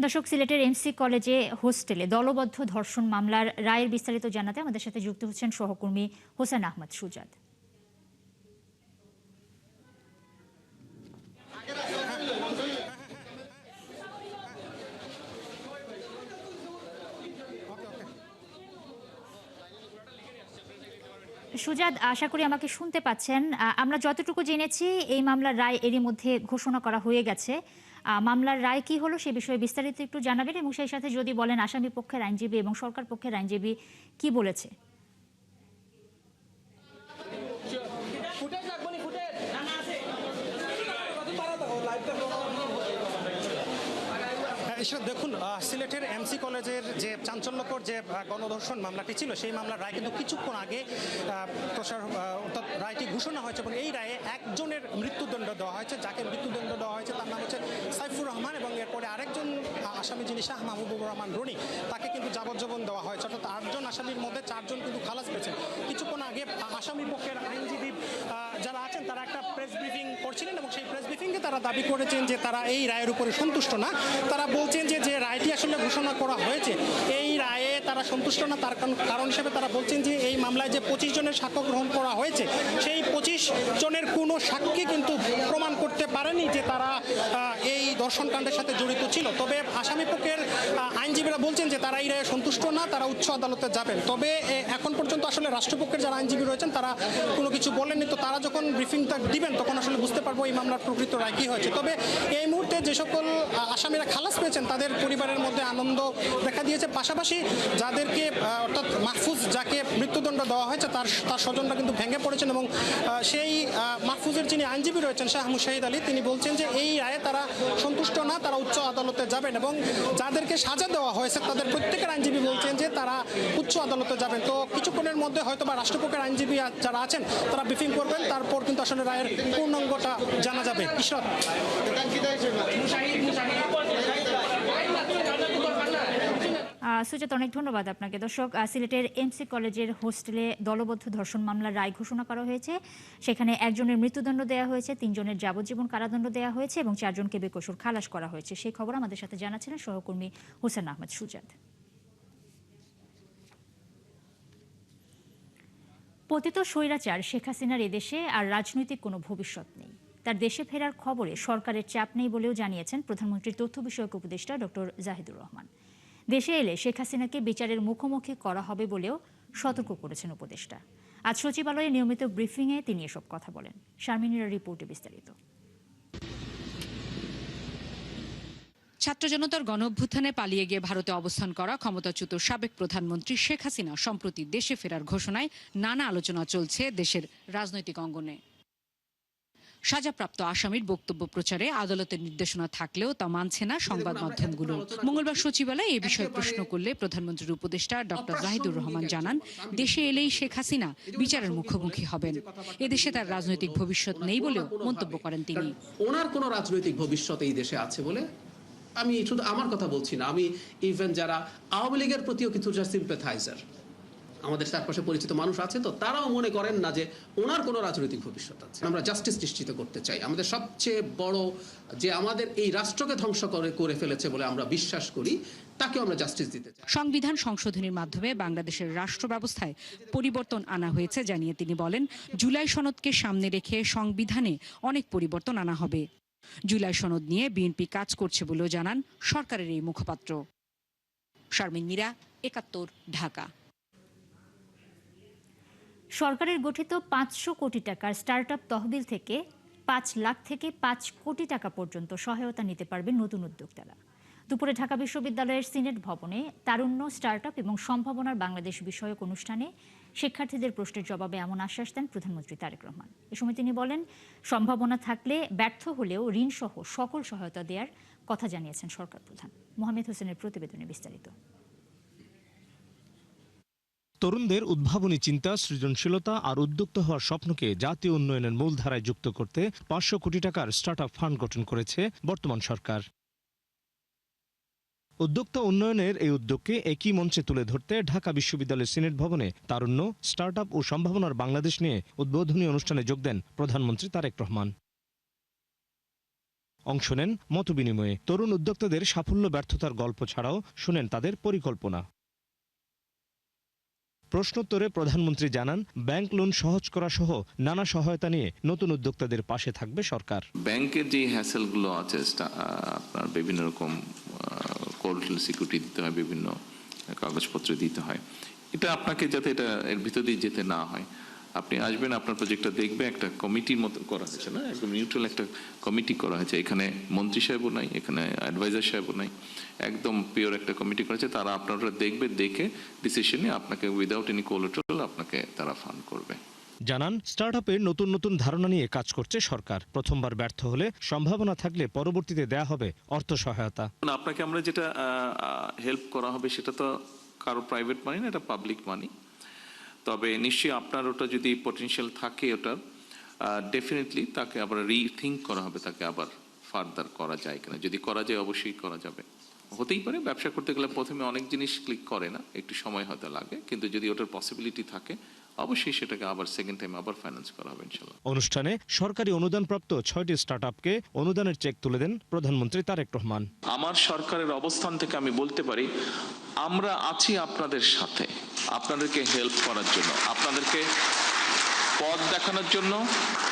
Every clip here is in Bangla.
দর্শক, সিলেটের এমসি কলেজে হোস্টেলে দলবদ্ধ ধর্ষণ মামলার রায়ের বিস্তারিত জানাতে আমাদের সাথে যুক্ত হচ্ছেন সহকর্মী হোসেন আহমদ সুজাদ। সুজাদ, আশা করি আমাকে শুনতে পাচ্ছেন। আমরা যতটুকু জেনেছি এই মামলার রায় এরই মধ্যে ঘোষণা করা হয়ে গেছে। মামলার রায় কি হলো সে বিষয়ে বিস্তারিত একটু জানাবেন এবং সেই সাথে যদি বলেন আসামি পক্ষের আইনজীবী এবং সরকার পক্ষের আইনজীবী কি বলেছে। দেখুন, সিলেটের এমসি কলেজের যে চাঞ্চল্যকর যে গণধর্ষণ মামলাটি ছিল সেই মামলার রায় কিন্তু কিছুক্ষণ আগে অর্থাৎ রায়টি ঘোষণা হয়েছে এবং এই রায়ে একজনের মৃত্যুদণ্ড দেওয়া হয়েছে। যাকে মৃত্যুদণ্ড দেওয়া হয়েছে তার নাম হচ্ছে সাইফুর রহমান এবং এরপরে আরেকজন আসামি যিনি শাহ মাহবুবুর রহমান রনি, তাকে কিন্তু যাবজ্জীবন দেওয়া হয়েছে। অর্থাৎ 8জন আসামির মধ্যে 4জন কিন্তু খালাস পেয়েছেন। কিছুক্ষণ আগে আসামি পক্ষের আইনজীবী যারা আছেন তারা একটা প্রেস ব্রিফিং করছিলেন এবং সেই প্রেস ব্রিফিংয়ে তারা দাবি করেছেন যে তারা এই রায়ের উপরে সন্তুষ্ট না। তারা বলছেন যে রায়টি আসলে ঘোষণা করা হয়েছে এই রায়ে তারা সন্তুষ্ট না। তার কারণ হিসেবে তারা বলছেন যে এই মামলায় যে 25 জনের সাক্ষ্য গ্রহণ করা হয়েছে সেই 25 জনের কোনো সাক্ষী কিন্তু প্রমাণ করতে পারেনি যে তারা এই ধর্ষণকাণ্ডের সাথে জড়িত ছিল। তবে আসামি পক্ষের আইনজীবীরা বলছেন যে তারা এই রায়ে সন্তুষ্ট না, তারা উচ্চ আদালতে যাবেন। তবে এখন পর্যন্ত আসলে রাষ্ট্রপক্ষের যারা আইনজীবী রয়েছেন তারা কোনো কিছু বলেননি। তো তারা যখন ব্রিফিংটা দিবেন তখন আসলে বুঝতে পারবো এই মামলার প্রকৃত রায় কী হয়েছে। তবে এই মুহূর্তে যে সকল আসামিরা খালাস পেয়েছেন তাদের পরিবারের মধ্যে আনন্দ দেখা দিয়েছে। পাশাপাশি যাদেরকে অর্থাৎ মাহফুজ যাকে মৃত্যুদণ্ড দেওয়া হয়েছে তার স্বজনরা কিন্তু ভেঙে পড়েছেন এবং সেই মাহফুজের যিনি আইনজীবী রয়েছেন শাহ মুশাহিদ আলী, তিনি বলছেন যে এই রায়ে তারা সন্তুষ্ট না, তারা উচ্চ আদালতে যাবেন এবং যাদেরকে সাজা দেওয়া হয়েছে তাদের প্রত্যেকের আইনজীবী বলছেন যে তারা উচ্চ আদালতে যাবেন। তো কিছুক্ষণের মধ্যে হয়তো বা রাষ্ট্রপক্ষের আইনজীবী যারা আছেন তারা ব্রিফিং করবেন, তারপর কিন্তু আসলে রায়ের পূর্ণাঙ্গটা জানা যাবে। ইশরাত। সুজাত, অনেক ধন্যবাদ আপনাকে। দর্শক, সিলেটের এমসি কলেজের হোস্টেলে দলবদ্ধ ধর্ষণ মামলার রায় ঘোষণা করা হয়েছে। সেখানে একজনের মৃত্যুদণ্ড দেওয়া হয়েছে, 3 জনের যাবজ্জীবন কারাদণ্ড দেওয়া হয়েছে এবং 4 জনকে বেকসুর খালাস করা হয়েছে। সেই খবর আমাদের সাথে জানাচ্ছিলেন সহকর্মী হোসেন আহমদ সুজাত। পতিত স্বৈরাচার শেখ হাসিনার এদেশে আর রাজনৈতিক কোনো ভবিষ্যৎ নেই। তার দেশে ফেরার খবরে সরকারের চাপ নেই বলেও জানিয়েছেন প্রধানমন্ত্রীর তথ্য বিষয়ক উপদেষ্টা ডক্টর জাহিদুর রহমান। দেশে এলে শেখ হাসিনাকে বিচারের মুখোমুখি করা হবে বলেও সতর্ক করেছেন উপদেষ্টা। আজ সচিবালয়ে নিয়মিত ব্রিফিংয়ে তিনি এসব কথা বলেন। শারমিনের রিপোর্টে বিস্তারিত। ছাত্র জনতার গণঅভ্যুত্থানে পালিয়ে গিয়ে ভারতে অবস্থান করা ক্ষমতাচ্যুত সাবেক প্রধানমন্ত্রী শেখ হাসিনা সম্প্রতি দেশে ফেরার ঘোষণায় নানা আলোচনা চলছে দেশের রাজনৈতিক অঙ্গনে। সাজাপ্রাপ্ত আসামির বক্তব্য প্রচারে আদালতের নির্দেশনা থাকলেও তা মানছে না সংবাদ মাধ্যমগুলো। মঙ্গলবার সচিবালয়ে এ বিষয়ে প্রশ্ন করলে প্রধানমন্ত্রীর উপদেষ্টা ডক্টর জাহিদুর রহমান জানান, দেশে এলেই শেখ হাসিনা বিচারের মুখোমুখি হবেন। এদেশে তার রাজনৈতিক ভবিষ্যৎ নেই বলেও মন্তব্য করেন তিনি। ওনার কোনো রাজনৈতিক ভবিষ্যৎ এই দেশে আছে বলে আমি শুধু আমার কথা বলছি না, আমি ইভেন যারা আওয়ামী লীগের প্রতিও কিছু সিম্প্যাথাইজার আমাদের চারপাশে পরিচিত মানুষ আছে, তো তারাও মনে করেন না যে ওনার কোনো রাজনৈতিক ভবিষ্যৎ আছে। আমরা জাস্টিস নিশ্চিত করতে চাই। আমাদের সবচেয়ে বড় যে আমাদের এই রাষ্ট্রকে ধ্বংস করে ফেলেছে বলে আমরা বিশ্বাস করি, তাকেও আমরা জাস্টিস দিতে চাই। সংবিধান সংশোধনীর মাধ্যমে বাংলাদেশের রাষ্ট্র ব্যবস্থায় পরিবর্তন আনা হয়েছে জানিয়ে তিনি বলেন, জুলাই সনদকে সামনে রেখে সংবিধানে অনেক পরিবর্তন আনা হবে। জুলাই সনদ নিয়ে বিএনপি কাজ করছে বলেও জানান সরকারের এই মুখপাত্র। শারমিন মীরা, ৭১, ঢাকা। সরকারের গঠিত 500 কোটি টাকার স্টার্টআপ তহবিল থেকে 5 লাখ থেকে 5 কোটি টাকা পর্যন্ত সহায়তা নিতে পারবেন নতুন উদ্যোক্তারা। দুপুরে ঢাকা বিশ্ববিদ্যালয়ের সিনেট ভবনে তারুণ্য, স্টার্টআপ এবং সম্ভাবনার বাংলাদেশ বিষয়ক অনুষ্ঠানে শিক্ষার্থীদের প্রশ্নের জবাবে এমন আশ্বাস দেন প্রধানমন্ত্রী তারেক রহমান। এ সময় তিনি বলেন, সম্ভাবনা থাকলে ব্যর্থ হলেও ঋণসহ সকল সহায়তা দেওয়ার কথা জানিয়েছেন সরকার প্রধান। মোহাম্মদ হোসেনের প্রতিবেদনে বিস্তারিত। তরুণদের উদ্ভাবনী চিন্তা, সৃজনশীলতা আর উদ্যোক্তা হওয়ার স্বপ্নকে জাতীয় উন্নয়নের মূলধারায় যুক্ত করতে 500 কোটি টাকার স্টার্টআপ ফান্ড গঠন করেছে বর্তমান সরকার। উদ্যোক্তা উন্নয়নের এই উদ্যোগকে একই মঞ্চে তুলে ধরতে ঢাকা বিশ্ববিদ্যালয়ের সিনেট ভবনে তারুণ্য, স্টার্টআপ ও সম্ভাবনার বাংলাদেশ নিয়ে উদ্বোধনী অনুষ্ঠানে যোগ দেন প্রধানমন্ত্রী তারেক রহমান। অংশ নেন মতবিনিময়ে। তরুণ উদ্যোক্তাদের সাফল্য ব্যর্থতার গল্প ছাড়াও শুনেন তাদের পরিকল্পনা। প্রশ্নোত্তরে প্রধানমন্ত্রী জানান, ব্যাংক লোন সহজ করা সহ নানা সহায়তা নিয়ে নতুন উদ্যোক্তাদের পাশে থাকবে সরকার। ব্যাংকের যে হ্যাসেলগুলো আছে, আপনার বিভিন্ন রকম কোলাটারাল সিকিউরিটি দিতে হয়, বিভিন্ন কাগজপত্র দিতে হয়, এটা আপনাকে যাতে এর ভিতর দিয়ে যেতে না হয়, আপনি আসবেন, আপনার প্রজেক্টটা দেখবে, একটা কমিটির মতো করা হয়েছে না, একদম নিউট্রাল একটা কমিটি করা হয়েছে। এখানে মন্ত্রী সাহেবও নাই, এখানে অ্যাডভাইজার সাহেবও নাই, একদম পিওর একটা কমিটি করা হয়েছে। তারা আপনারা দেখবে, দেখে ডিসিশনে আপনাকে উইদাউট এনি কোলাটারাল আপনাকে তারা ফান্ড করবে। জানান, স্টার্টআপের নতুন নতুন ধারণা নিয়ে কাজ করছে সরকার। প্রথমবার ব্যর্থ হলে সম্ভাবনা থাকলে পরবর্তীতে দেয়া হবে অর্থ সহায়তা। আপনাকে আমরা যেটা হেল্প করা হবে সেটা তো কারো প্রাইভেট মানি না, এটা পাবলিক মানি। তবে নিশ্চয়ই আপনার ওটা যদি পটেনশিয়াল থাকে, ওটার ডেফিনেটলি তাকে আবার রিথিঙ্ক করা হবে, তাকে আবার ফার্দার করা যায় কিনা। যদি করা যায় অবশ্যই করা যাবে। হতেই পারে ব্যবসা করতে গেলে প্রথমে অনেক জিনিস ক্লিক করে না, একটু সময় হয়তো লাগে, কিন্তু যদি ওটার পসিবিলিটি থাকে অবশ্যই সেটাকে আবার সেকেন্ড টাইম আবার ফাইন্যান্স করা হবে ইনশাআল্লাহ। অনুষ্ঠানে সরকারি অনুদানপ্রাপ্ত 6টি স্টার্টআপকে অনুদানের চেক তুলে দেন প্রধানমন্ত্রী তারেক রহমান। আমার সরকারের অবস্থান থেকে আমি বলতে পারি, আমরা আছি আপনাদের সাথে, আপনাদেরকে হেল্প করার জন্য, আপনাদেরকে পথ দেখানোর জন্য,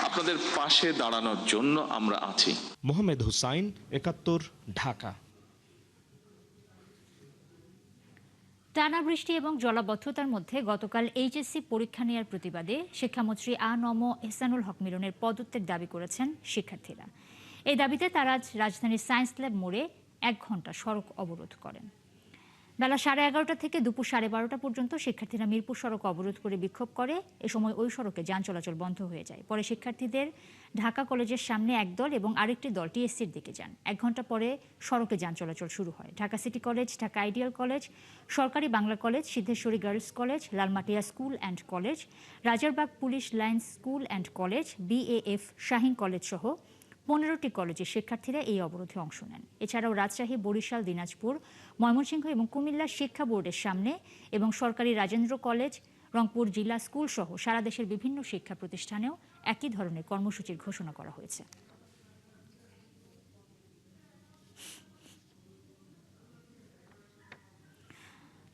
আপনাদের পাশে দাঁড়ানোর জন্য আমরা আছি। মোহাম্মদ হুসাইন, ৭১, ঢাকা। টানা বৃষ্টি এবং জলাবদ্ধতার মধ্যে গতকাল এইচএসসি পরীক্ষা নেওয়ার প্রতিবাদে শিক্ষামন্ত্রী আ.ন.ম এহসানুল হক মিলনের পদত্যাগ দাবি করেছেন শিক্ষার্থীরা। এই দাবিতে তারা আজ রাজধানীর সায়েন্স ল্যাব মোড়ে ১ ঘণ্টা সড়ক অবরোধ করেন। বেলা 11:30 থেকে দুপুর 12:30 পর্যন্ত শিক্ষার্থীরা মিরপুর সড়ক অবরোধ করে বিক্ষোভ করে। এ সময় ওই সড়কে যান চলাচল বন্ধ হয়ে যায়। পরে শিক্ষার্থীদের ঢাকা কলেজের সামনে একদল এবং আরেকটি দল টিএসসির দিকে যান। 1 ঘণ্টা পরে সড়কে যান চলাচল শুরু হয়। Dhaka city college, Dhaka ideal college, সরকারি Bangla college, Siddheswari girls college, Lalmatia school and college, Rajarbagh police lines school and college, BAF Shaheen college সহ 15টি কলেজের শিক্ষার্থীরা এই অবরোধে অংশ নেন। এছাড়াও রাজশাহী, বরিশাল, দিনাজপুর, ময়মনসিংহ এবং কুমিল্লা শিক্ষা বোর্ডের সামনে এবং সরকারি রাজেন্দ্র কলেজ, রংপুর জিলা স্কুল সহ সারা দেশের বিভিন্ন শিক্ষা প্রতিষ্ঠানেও একই ধরনের কর্মসূচির ঘোষণা করা হয়েছে।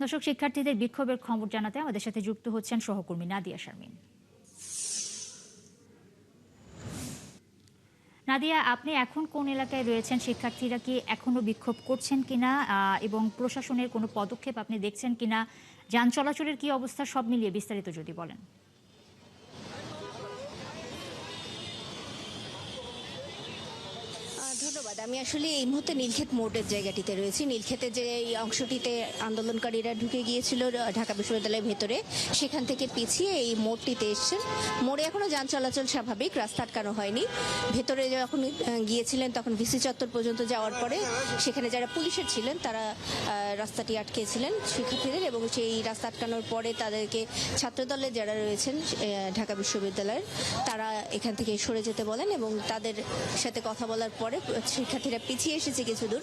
দর্শক, শিক্ষার্থীদের বিক্ষোভের খবর জানাতে আমাদের সাথে যুক্ত হচ্ছেন সহকর্মী নাদিয়া শারমিন। নাদিয়া, আপনি এখন কোন এলাকায় রয়েছেন? শিক্ষার্থীরা কি এখনো বিক্ষোভ করছেন কিনা এবং প্রশাসনের কোনো পদক্ষেপ আপনি দেখছেন কিনা? যান চলাচলের কি অবস্থা, সব মিলিয়ে বিস্তারিত যদি বলেন। ধন্যবাদ। আমি আসলে এই মুহূর্তে নীলক্ষেত মোড়ের জায়গাটিতে রয়েছি। নীলক্ষেতের যে এই অংশটিতে আন্দোলনকারীরা ঢুকে গিয়েছিল ঢাকা বিশ্ববিদ্যালয়ের ভেতরে, সেখান থেকে পিছিয়ে এই মোড়টিতে এসছেন। মোড়ে এখনো যান চলাচল স্বাভাবিক, রাস্তা আটকানো হয়নি। ভেতরে যখন গিয়েছিলেন তখন ভিসি চত্বর পর্যন্ত যাওয়ার পরে সেখানে যারা পুলিশের ছিলেন তারা রাস্তাটি আটকেছিলেন শিক্ষার্থীদের, এবং সেই রাস্তা আটকানোর পরে তাদেরকে ছাত্রদলের যারা রয়েছেন ঢাকা বিশ্ববিদ্যালয়ের তারা এখান থেকে সরে যেতে বলেন এবং তাদের সাথে কথা বলার পরে শিক্ষার্থীরা পিছিয়ে এসেছে কিছু দূর।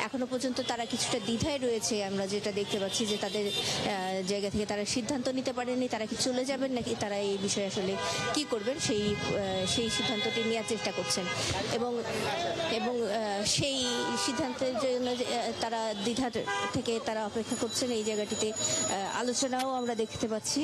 এখনো পর্যন্ত তারা কিছুটা দ্বিধায় রয়েছে। আমরা যেটা দেখতে পাচ্ছি যে তাদের জায়গা থেকে তারা সিদ্ধান্ত নিতে পারেননি, তারা কি চলে যাবেন নাকি তারা এই বিষয়ে আসলে কি করবেন সেই সিদ্ধান্তটি নেওয়ার চেষ্টা করছেন এবং সেই সিদ্ধান্তের জন্য তারা দ্বিধা থেকে তারা অপেক্ষা করছেন। এই জায়গাটিতে আলোচনাও আমরা দেখতে পাচ্ছি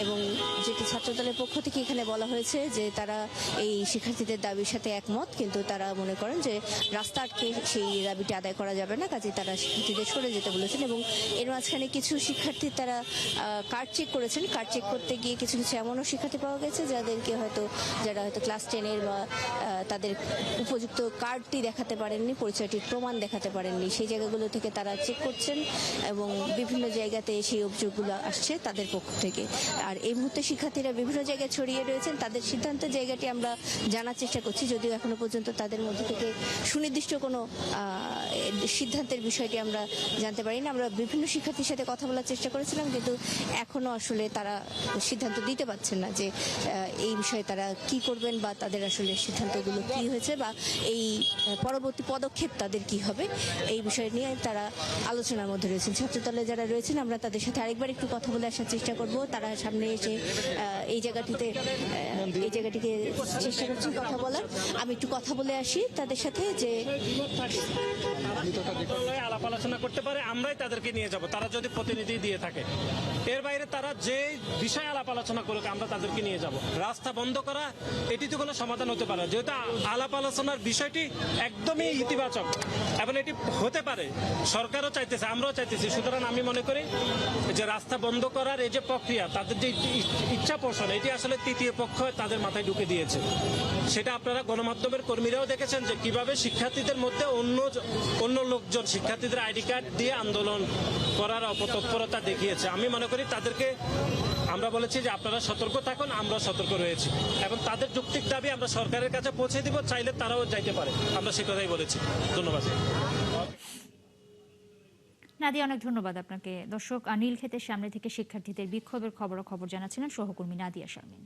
এবং যেটি ছাত্রদলের পক্ষ থেকে এখানে বলা হয়েছে যে তারা এই শিক্ষার্থীদের দাবির সাথে একমত, কিন্তু তারা মনে করেন যে রাস্তা আটকে সেই দাবিটি আদায় করা যাবে না, কাজে তারা শিক্ষার্থীদের সরে যেতে বলেছেন। এবং এর মাঝখানে কিছু শিক্ষার্থী তারা কার্ড চেক করেছেন। কার্ড চেক করতে গিয়ে কিছু এমনও শিক্ষার্থী পাওয়া গেছে যারা হয়তো ক্লাস 10-এর বা তাদের উপযুক্ত কার্ডটি দেখাতে পারেননি, পরিচয়টির প্রমাণ দেখাতে পারেননি। সেই জায়গাগুলো থেকে তারা চেক করছেন এবং বিভিন্ন জায়গাতে সেই অভিযোগগুলো আসছে তাদের পক্ষ থেকে। আর এই মুহূর্তে শিক্ষার্থীরা বিভিন্ন জায়গায় ছড়িয়ে রয়েছেন। তাদের সিদ্ধান্তের জায়গাটি আমরা জানার চেষ্টা করছি, যদিও এখনো পর্যন্ত তাদের মধ্যে থেকে সুনির্দিষ্ট কোনো সিদ্ধান্তের বিষয়টি আমরা জানতে পারি না। আমরা বিভিন্ন শিক্ষার্থীর সাথে কথা বলার চেষ্টা করেছিলাম, কিন্তু এখনো আসলে তারা সিদ্ধান্ত দিতে পারছেন না যে এই বিষয়ে তারা কি করবেন বা তাদের আসলে সিদ্ধান্তগুলো কি হয়েছে বা এই পরবর্তী পদক্ষেপ তাদের কি হবে, এই বিষয় নিয়ে তারা আলোচনার মধ্যে রয়েছেন। ছাত্রদলে যারা রয়েছেন আমরা তাদের সাথে আরেকবার একটু কথা বলে আসার চেষ্টা করব। তারা সামনে এসে এই জায়গাটিকে চেষ্টা করছি কথা বলার। আমি একটু কথা বলে আসি তাদের সাথে যে মন্ত্রণালয়ে আলাপ আলোচনা করতে পারে, আমরাই তাদেরকে নিয়ে যাব তারা যদি প্রতিনিধি দিয়ে থাকে। এর বাইরে তারা যে বিষয়ে আলাপ আলোচনা করুক আমরা তাদেরকে নিয়ে যাব। রাস্তা বন্ধ করা এটি তো কোনো সমাধান হতে পারে না, যেহেতু আলাপ আলোচনার বিষয়টি একদমই ইতিবাচক এবং এটি হতে পারে, সরকারও চাইতেছে, আমরাও চাইতেছি। সুতরাং আমি মনে করি যে রাস্তা বন্ধ করার এই যে প্রক্রিয়া, তাদের যে ইচ্ছা পোষণ, এটি আসলে তৃতীয় পক্ষ তাদের মাথায় ঢুকে দিয়েছে। সেটা আপনারা গণমাধ্যমের কর্মীরাও দেখেছেন যে কিভাবে শিক্ষার্থীদের মধ্যে অন্য লোকজন শিক্ষার্থীদের আইডি কার্ড দিয়ে আন্দোলন করার অপতৎপরতা দেখিয়েছে। আমি মনে করি তাদেরকে আমরা বলেছি যে আপনারা সতর্ক থাকুন, আমরা সতর্ক রয়েছি এবং তাদের যৌক্তিক দাবি আমরা সরকারের কাছে পৌঁছে দিব, চাইলে তারাও যাইতে পারে, আমরা সে কথাই বলেছি। ধন্যবাদ। নাদিয়া, অনেক ধন্যবাদ আপনাকে। দর্শক, নীলক্ষেতের সামনে থেকে শিক্ষার্থীদের বিক্ষোভের খবর জানাচ্ছিলেন সহকর্মী নাদিয়া শারমিন।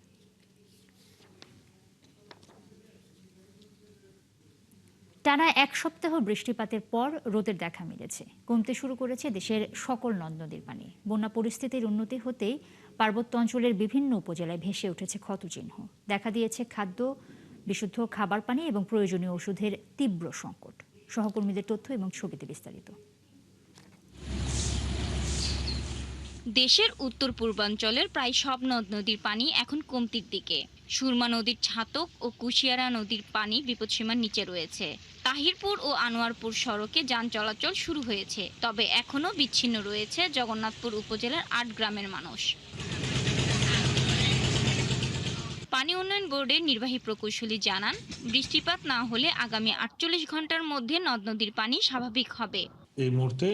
টানা এক সপ্তাহ বৃষ্টিপাতের পর রোদের দেখা মিলেছে। কমতে শুরু করেছে দেশের সকল নদ নদীর পানি। বন্যা পরিস্থিতির উন্নতি হতেই পার্বত্য অঞ্চলের বিভিন্ন উপজেলায় ভেসে উঠেছে ক্ষতচিহ্ন। দেখা দিয়েছে খাদ্য, বিশুদ্ধ খাবার পানি এবং প্রয়োজনীয় ওষুধের তীব্র সংকট। সহকর্মীদের তথ্য এবং ছবিতে বিস্তারিত। দেশের উত্তর পূর্বাঞ্চলের প্রায় সব নদ নদীর পানি এখন কমতির দিকে। সুরমা নদীর ছাতক ও কুশিয়ারা নদীর পানি বিপদসীমার নিচে রয়েছে। তাহিরপুর ও আনোয়ারপুর সড়কে যান চলাচল শুরু হয়েছে, তবে এখনও বিচ্ছিন্ন রয়েছে জগন্নাথপুর উপজেলার ৮ গ্রামের মানুষ। পানি উন্নয়ন বোর্ডের নির্বাহী প্রকৌশলী জানান, বৃষ্টিপাত না হলে আগামী ৪৮ ঘন্টার মধ্যে নদ নদীর পানি স্বাভাবিক হবে। এই মুহূর্তে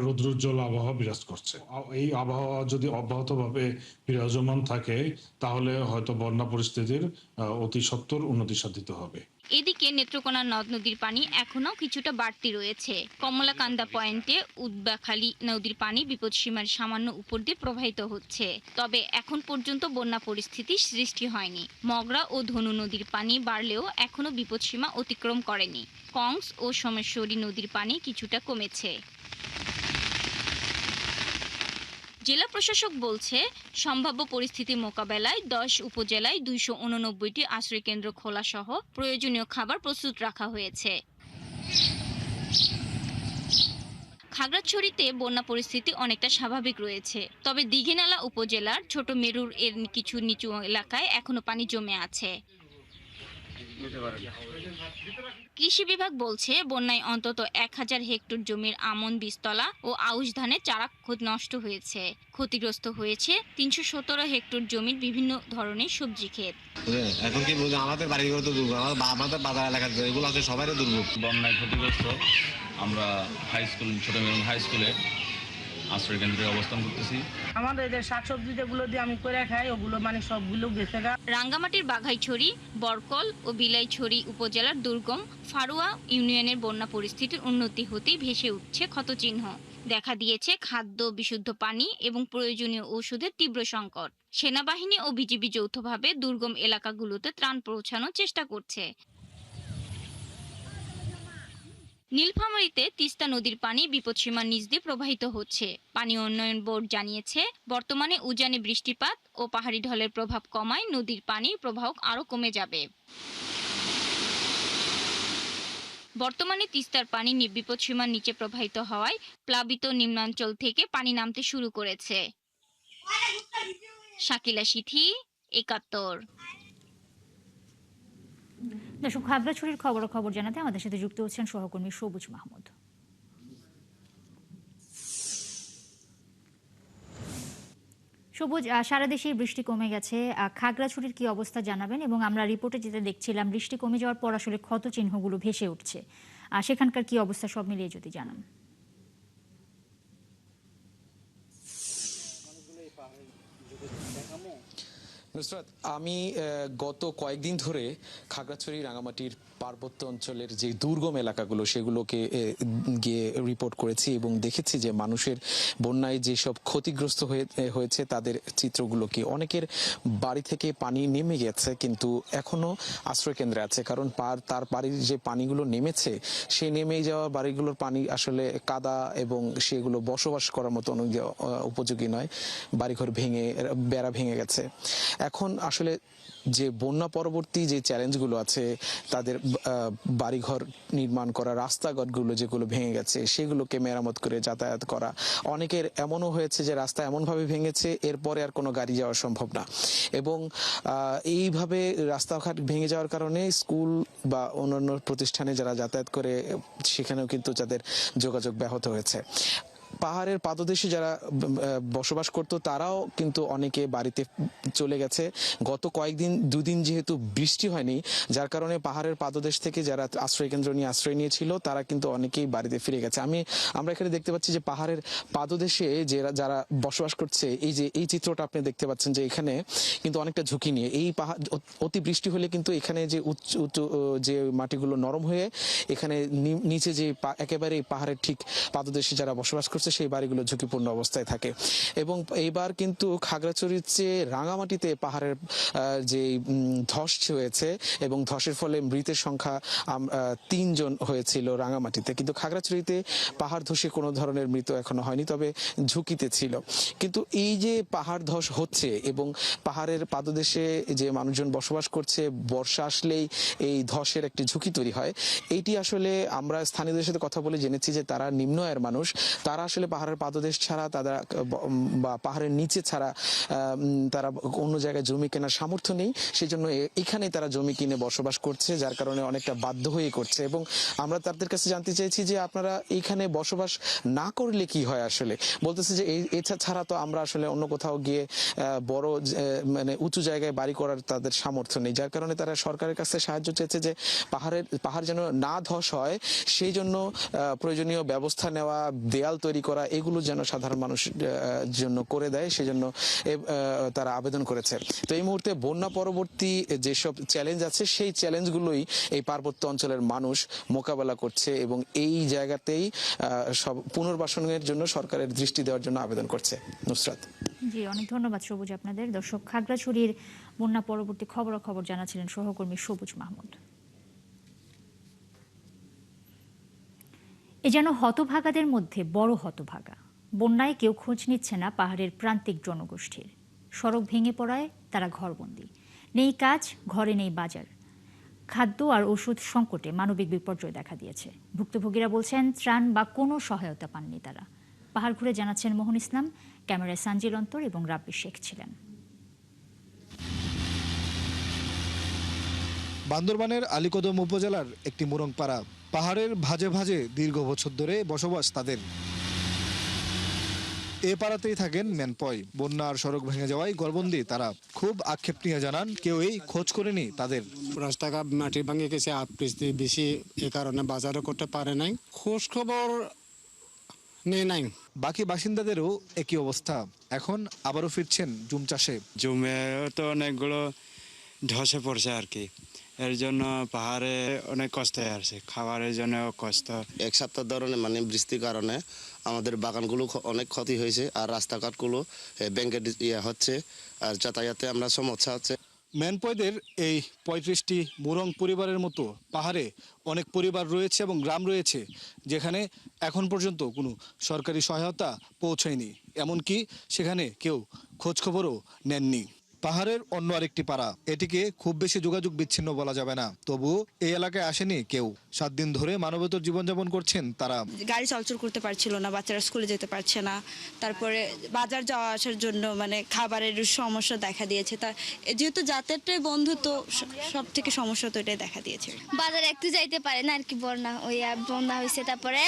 রৌদ্রোজ্জ্বল আবহাওয়া বিরাজ করছে। এই আবহাওয়া যদি অব্যাহতভাবে বিরাজমান থাকে তাহলে হয়তো বন্যা পরিস্থিতির অতি সত্বর উন্নতি সাধিত হবে। এদিকে নেত্রকোনা নদ নদীর পানি এখনও কিছুটা বাড়তি রয়েছে। কমলাকান্দা পয়েন্টে উদ্বাখালী নদীর পানি বিপদসীমার সামান্য উপর দিয়ে প্রবাহিত হচ্ছে, তবে এখন পর্যন্ত বন্যা পরিস্থিতি সৃষ্টি হয়নি। মগরা ও ধনু নদীর পানি বাড়লেও এখনও বিপদসীমা অতিক্রম করেনি। কংস ও সোমেশ্বরী নদীর পানি কিছুটা কমেছে। জেলা প্রশাসক বলছে, সম্ভাব্য পরিস্থিতি মোকাবেলায় ১০ উপজেলায় ২৮৯টি আশ্রয়কেন্দ্র খোলা সহ প্রয়োজনীয় খাবার প্রস্তুত রাখা হয়েছে। খাগড়াছড়িতে বন্যা পরিস্থিতি অনেকটা স্বাভাবিক রয়েছে, তবে দীঘিনালা উপজেলার ছোট মেরুর এর কিছু নিচু এলাকায় এখনো পানি জমে আছে। কৃষি বিভাগ বলছে, বন্যায় অন্তত ১,০০০ হেক্টর জমির আমন বীজতলা ও আউশ ধানের চারা নষ্ট হয়েছে। ক্ষতিগ্রস্ত হয়েছে ৩১৭ হেক্টর জমির বিভিন্ন ধরনের সবজি ক্ষেত। এখন কি বলবো, আমাদের বাড়িঘর তো দুর্ভোগ, আমাদের বাজার এলাকা এগুলো আছে সবারই দুর্ভোগ। বন্যায় ক্ষতিগ্রস্ত আমরা হাই স্কুল, ছোট মেরুন হাই স্কুলে আশ্রয় কেন্দ্রে অবস্থান করতেছি। আমাদের যে শাকসবজি যেগুলো দিয়ে আমি করে খাই ওগুলো মানে সবগুলো গেছে। রাঙ্গামাটির বাঘাইছড়ি, বরকল ও বিলাইছড়ি উপজেলার দুর্গম ফারুয়া ইউনিয়নের বন্যা পরিস্থিতির উন্নতি হতেই ভেসে উঠছে ক্ষতচিহ্ন। দেখা দিয়েছে খাদ্য, বিশুদ্ধ পানি এবং প্রয়োজনীয় ওষুধের তীব্র সংকট। সেনাবাহিনী ও বিজিবি যৌথভাবে দুর্গম এলাকাগুলোতে ত্রাণ পৌঁছানোর চেষ্টা করছে। নীলফামারীতে তিস্তা নদীর পানি বিপদসীমার নিচ দিয়ে প্রবাহিত হচ্ছে। পানি উন্নয়ন বোর্ড জানিয়েছে, বর্তমানে উজানে বৃষ্টিপাত ও পাহাড়ি ঢলের প্রভাব কমায় নদীর পানির প্রবাহ আরও কমে যাবে। বর্তমানে তিস্তার পানি বিপদসীমার নিচে প্রবাহিত হওয়ায় প্লাবিত নিম্নাঞ্চল থেকে পানি নামতে শুরু করেছে। শাকিলা সিথি, ৭১। দর্শক, খাগড়াছড়ির খবর জানাতে আমাদের সাথে যুক্ত হচ্ছেন সহকর্মী সবুজ মাহমুদ। সবুজ, সারা দেশে বৃষ্টি কমে গেছে, খাগড়াছড়ির কি অবস্থা জানাবেন? এবং আমরা রিপোর্টে যেটা দেখছিলাম, বৃষ্টি কমে যাওয়ার পর আসলে ক্ষত চিহ্নগুলো ভেসে উঠছে, সেখানকার কি অবস্থা সব মিলিয়ে যদি জানান। নুসরাত, আমি গত কয়েকদিন ধরে খাগড়াছড়ি, রাঙামাটির পার্বত্য অঞ্চলের যে দুর্গম এলাকাগুলো সেগুলোকে গিয়ে রিপোর্ট করেছি এবং দেখেছি যে মানুষের বন্যায় যেসব ক্ষতিগ্রস্ত হয়েছে তাদের চিত্রগুলোকে। অনেকের বাড়ি থেকে পানি নেমে গেছে কিন্তু এখনো আশ্রয়কেন্দ্রে আছে, কারণ তার বাড়ির যে পানিগুলো নেমেছে সেই নেমে যাওয়া বাড়িগুলোর পানি আসলে কাদা এবং সেগুলো বসবাস করার মতো উপযোগী নয়। বাড়িঘর ভেঙে, বেড়া ভেঙে গেছে। এখন আসলে যে বন্যা পরবর্তী যে চ্যালেঞ্জগুলো আছে, তাদের বাড়িঘর নির্মাণ করা, রাস্তাঘাটগুলো যেগুলো ভেঙে গেছে সেগুলোকে মেরামত করে যাতায়াত করা, অনেকের এমনও হয়েছে যে রাস্তা এমনভাবে ভেঙেছে এরপরে আর কোনো গাড়ি যাওয়া সম্ভব না, এবং এইভাবে রাস্তাঘাট ভেঙে যাওয়ার কারণে স্কুল বা অন্যান্য প্রতিষ্ঠানে যারা যাতায়াত করে সেখানেও কিন্তু যাদের যোগাযোগ ব্যাহত হয়েছে। পাহাড়ের পাদদেশে যারা বসবাস করতো তারাও কিন্তু অনেকে বাড়িতে চলে গেছে। গত কয়েকদিন দুদিন যেহেতু বৃষ্টি হয়নি, যার কারণে পাহাড়ের পাদদেশ থেকে যারা আশ্রয়কেন্দ্র নিয়ে আশ্রয় নিয়েছিল তারা কিন্তু অনেকেই বাড়িতে ফিরে গেছে। আমরা এখানে দেখতে পাচ্ছি যে পাহাড়ের পাদদেশে যারা বসবাস করছে, এই চিত্রটা আপনি দেখতে পাচ্ছেন যে এখানে কিন্তু অনেকটা ঝুঁকি নিয়ে, এই পাহাড় অতি বৃষ্টি হলে কিন্তু এখানে যে উঁচু যে মাটিগুলো নরম হয়ে এখানে নিচে যে একেবারে পাহাড়ের ঠিক পাদদেশে যারা বসবাস করছে সেই বাড়িগুলো ঝুঁকিপূর্ণ অবস্থায় থাকে। এবং এইবার কিন্তু খাগড়াছড়ির চেয়ে রাঙামাটিতে পাহাড়ের যে ধস হয়েছে এবং ধসের ফলে মৃতের সংখ্যা 3 জন হয়েছিল রাঙামাটিতে, কিন্তু খাগড়াছড়িতে পাহাড় ধসে কোনো ধরনের মৃত এখনো হয়নি, তবে ঝুঁকিতে ছিল। কিন্তু এই যে পাহাড় ধস হচ্ছে এবং পাহাড়ের পাদদেশে যে মানুষজন বসবাস করছে, বর্ষা আসলেই এই ধসের একটি ঝুঁকি তৈরি হয়। এইটি আসলে আমরা স্থানীয়দের সাথে কথা বলে জেনেছি যে তারা নিম্ন আয়ের মানুষ, তারা আসলে পাহাড়ের পাদদেশ ছাড়া বা পাহাড়ের নিচে ছাড়া তারা অন্য জায়গায় জমি কেনার সামর্থ্য নেই, সেই জন্য এখানেই তারা জমি কিনে বসবাস করছে, যার কারণে অনেকটা বাধ্য হয়ে করছে। এবং আমরা তাদের কাছে জানতে চাইছি যে আপনারা এইখানে বসবাস না করলে কি হয়। আসলে বলতেছে যে এছাড়া তো আমরা আসলে অন্য কোথাও গিয়ে বড় মানে উঁচু জায়গায় বাড়ি করার তাদের সামর্থ্য নেই, যার কারণে তারা সরকারের কাছে সাহায্য চেয়েছে যে পাহাড় যেন না ধস হয় সেই জন্য প্রয়োজনীয় ব্যবস্থা নেওয়া, দেয়াল তৈরি করা, এগুলো যেন সাধারণ মানুষ জন্য করে দেয়, সেজন্য তারা আবেদন করেছে। তো এই মুহূর্তে বন্যা পরবর্তী যেসব চ্যালেঞ্জ আছে সেই চ্যালেঞ্জগুলোই এই পার্বত্য অঞ্চলের মানুষ মোকাবেলা করছে এবং এই জায়গাতেই সব পুনর্বাসনের জন্য সরকারের দৃষ্টি দেওয়ার জন্য আবেদন করছে। নুসরাত। জি, অনেক ধন্যবাদ সবুজ আপনাদের। দর্শক, খাগড়াছড়ির বন্যা পরবর্তী খবরাখবর জানাচ্ছিলেন সহকর্মী সবুজ মাহমুদ। এ যেন হতভাগাদের মধ্যে বড় হতভাগা। বন্যায় কেউ খোঁজ নিচ্ছে না পাহাড়ের প্রান্তিক জনগোষ্ঠীর। সড়ক ভেঙে পড়ায় তারা ঘরবন্দি। নেই কাজ, ঘরে নেই বাজার। খাদ্য আর ওষুধ সংকটে মানবিক বিপর্যয় দেখা দিয়েছে। ভুক্তভোগীরা বলছেন ত্রাণ বা কোনো সহায়তা পাননি তারা। পাহাড় ঘুরে জানাচ্ছেন মোহন ইসলাম, ক্যামেরায় সানজিল অন্তর এবং রাব্বি শেখ ছিলেন। বান্দরবানের আলীকদম উপজেলার একটি মুরংপাড়া। পাহাড়ের ভাঁজে ভাঁজে দীর্ঘ বছর ধরে বসবাস তাদের। এ পাড়াতেই থাকেন ম্যানপয়। বন্যা আর সড়ক ভেঙে যাওয়ায় ঘরবন্দি তারা। খুব আক্ষেপ নিয়ে জানান কেউই খোঁজ করেনি তাদের। রাস্তাঘাট মাটি ভাঙে গেছে, বেশি, এ কারণে বাজারও করতে পারে নাই, খোঁজ খবর নেই নাই। বাকি বাসিন্দাদেরও একই অবস্থা। এখন আবারও ফিরছেন জুম চাষে। জুমে তো অনেকগুলো ধসে পড়ছে আর কি, এর জন্য পাহাড়ে অনেক কষ্ট হয়ে আসছে, খাবারের জন্য কষ্ট। এক সপ্তাহ ধরনের মানে বৃষ্টির কারণে আমাদের বাগানগুলো অনেক ক্ষতি হয়েছে, আর রাস্তাঘাটগুলো ব্যাংকের হচ্ছে, আর যাতায়াতে আমরা সমস্যা হচ্ছে। ম্যানপয়দের এই 35টি মুরং পরিবারের মতো পাহাড়ে অনেক পরিবার রয়েছে এবং গ্রাম রয়েছে যেখানে এখন পর্যন্ত কোনো সরকারি সহায়তা পৌঁছায়নি, এমনকি সেখানে কেউ খোঁজখবরও নেননি। পাহাড়ের অন্য আরেকটি পাড়া, এটিকে খুব বেশি যোগাযোগ বিচ্ছিন্ন বলা যাবে না, তবুও এই এলাকায় আসেনি কেউ। 7 দিন ধরে মানবেতর জীবনযাপন করছেন তারা। গাড়ি চলাচল করতে পারছিল না, বাচ্চারা স্কুলে যেতে পারছে না, তারপরে বাজার যাওয়া আসার জন্য মানে খাবারের সমস্যা দেখা দিয়েছে। তা যেহেতু যাতায়াতটাই বন্ধ, তো সব থেকে সমস্যা তো এটাই দেখা দিয়েছে। বাজারে একটু যাইতে পারে না আর কি, বন্যা হয়েছে, তারপরে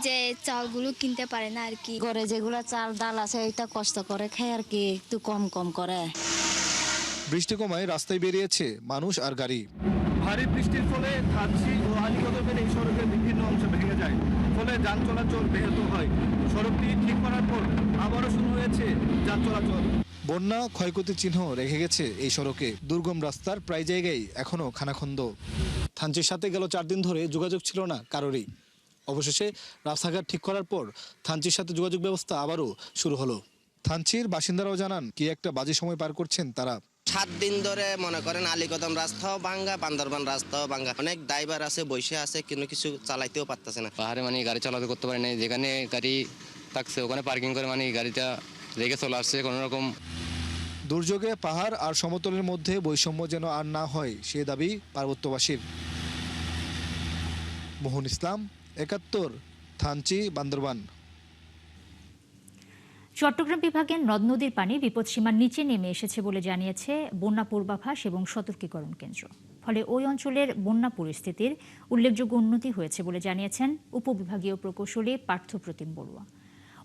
যে চালগুলো কিনতে পারে না আর কি। ঘরে যেগুলো চাল ডাল আছে ওইটা কষ্ট করে খায় আর কি, একটু কম কম করে। বৃষ্টি কমায় রাস্তায় বেরিয়েছে মানুষ আর গাড়ি। ভারী বৃষ্টির ফলে থানচি ও আলীকদমের এই সড়কের বিভিন্ন অংশ ভেঙে যায়, ফলে যান চলাচল ব্যাহত হয়। সড়কটি ঠিক করার পর আবারও শুরু হয়েছে যান চলাচল। বন্যা ক্ষয়ক্ষতির চিহ্ন রেখে গেছে এই সড়কে। দুর্গম রাস্তার প্রায় জায়গায় এখনো খানাখন্দ। থানচির সাথে গেল 4 দিন ধরে যোগাযোগ ছিল না কারোরই। অবশেষে রাস্তাঘাট ঠিক করার পর থানচির সাথে যোগাযোগ ব্যবস্থা আবারও শুরু হলো। থানচির বাসিন্দারাও জানান কি একটা বাজে সময় পার করছেন তারা। 7 দিন ধরে মনে করেন আলীকদম রাস্তাও ভাঙ্গা, বান্দরবান রাস্তাও ভাঙ্গা। অনেক ড্রাইভার আছে, বসে আছে, কিন্তু কিছু চালাইতেও পারতেছে না। পাহাড়ে মানে গাড়ি চালাতে করতে পারে না, যেখানে গাড়ি থাকছে ওখানে পার্কিং করে মানে গাড়িটা রেখে চলে আসছে কোনো রকম। দুর্যোগে পাহাড় আর সমতলের মধ্যে বৈষম্য যেন আর না হয় সে দাবি পার্বত্যবাসীর। মোহন ইসলাম, ৭১, থানচি, বান্দরবান। চট্টগ্রাম বিভাগের নদ নদীর পানি বিপদসীমার নিচে নেমে এসেছে বলে জানিয়েছে বন্যা পূর্বাভাস এবং সতর্কীকরণ কেন্দ্র। ফলে ওই অঞ্চলের বন্যা পরিস্থিতির উল্লেখযোগ্য উন্নতি হয়েছে বলে জানিয়েছেন উপবিভাগীয় প্রকৌশলী পার্থপ্রতিম বড়ুয়া।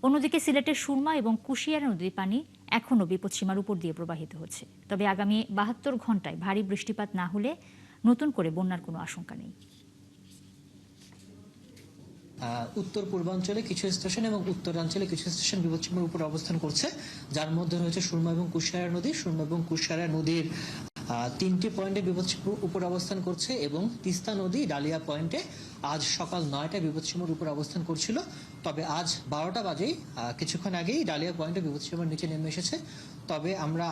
অন্যদিকে সিলেটের সুরমা এবং কুশিয়ারা নদীর পানি এখনও বিপদসীমার উপর দিয়ে প্রবাহিত হচ্ছে। তবে আগামী ৭২ ঘণ্টায় ভারী বৃষ্টিপাত না হলে নতুন করে বন্যার কোনো আশঙ্কা নেই। উত্তর পূর্বাঞ্চলে কিছু স্টেশন এবং উত্তরাঞ্চলে কিছু স্টেশন বিপদসীমার উপর অবস্থান করছে, যার মধ্যে রয়েছে সুরমা এবং কুশিয়ারা নদী। সুরমা এবং কুশিয়ারা নদীর 3টি পয়েন্টে বিপদসীমার উপর অবস্থান করছে এবং তিস্তা নদী ডালিয়া পয়েন্টে আজ সকাল 9টায় বিপদসীমার উপর অবস্থান করছিল। তবে আজ 12টা বাজেই কিছুক্ষণ আগেই ডালিয়া পয়েন্টে বিপদসীমার নিচে নেমে এসেছে। তবে আমরা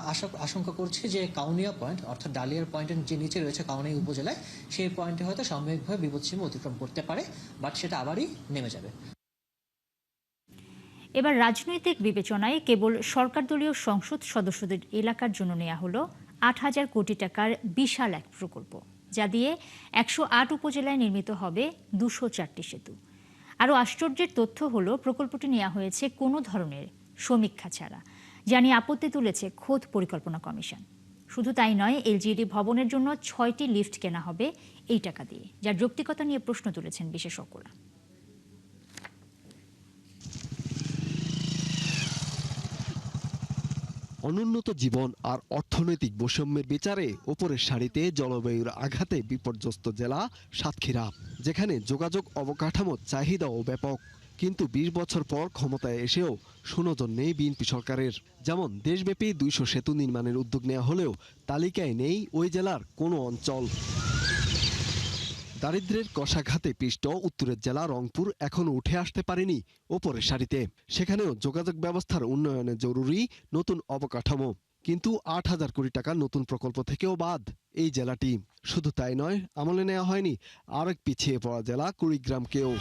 আশঙ্কা করছি যে কাউনিয়া পয়েন্ট অর্থাৎ ডালিয়ার পয়েন্টের যে নিচে রয়েছে কাউনিয়া উপজেলায়, সেই পয়েন্টে হয়তো সাময়িকভাবে বিপদসীমা অতিক্রম করতে পারে, বাট সেটা আবারই নেমে যাবে। এবার রাজনৈতিক বিবেচনায় কেবল সরকার দলীয় সংসদ সদস্যদের এলাকার জন্য নেওয়া হলো ৮,০০০ কোটি টাকার বিশাল এক প্রকল্প, যা দিয়ে ১০৮ উপজেলায় নির্মিত হবে ২০৪টি সেতু। আরও আশ্চর্যের তথ্য হলো প্রকল্পটি নেওয়া হয়েছে কোনো ধরনের সমীক্ষা ছাড়া, যা নিয়ে আপত্তি তুলেছে খোদ পরিকল্পনা কমিশন। শুধু তাই নয়, এলজিইডি ভবনের জন্য ৬টি লিফট কেনা হবে এই টাকা দিয়ে, যার যৌক্তিকতা নিয়ে প্রশ্ন তুলেছেন বিশেষজ্ঞরা। অনুন্নত জীবন আর অর্থনৈতিক বৈষম্যের বিচারে ওপরের সারিতে জলবায়ুর আঘাতে বিপর্যস্ত জেলা সাতক্ষীরা, যেখানে যোগাযোগ অবকাঠামোর চাহিদাও ব্যাপক। কিন্তু ২০ বছর পর ক্ষমতায় এসেও সুনজর নেই বিএনপি সরকারের। যেমন দেশব্যাপী ২০০ সেতু নির্মাণের উদ্যোগ নেওয়া হলেও তালিকায় নেই ওই জেলার কোনো অঞ্চল। দারিদ্র্যের কষাঘাতে পিষ্ট উত্তরের জেলা রংপুর এখনও উঠে আসতে পারেনি ওপরের সারিতে। সেখানেও যোগাযোগ ব্যবস্থার উন্নয়নে জরুরি নতুন অবকাঠামো। কিন্তু ৮,০০০ কোটি টাকার নতুন প্রকল্প থেকেও বাদ এই জেলাটি। শুধু তাই নয়, আমলে নেওয়া হয়নি আরেক পিছিয়ে পড়া জেলা কুড়িগ্রামকেও।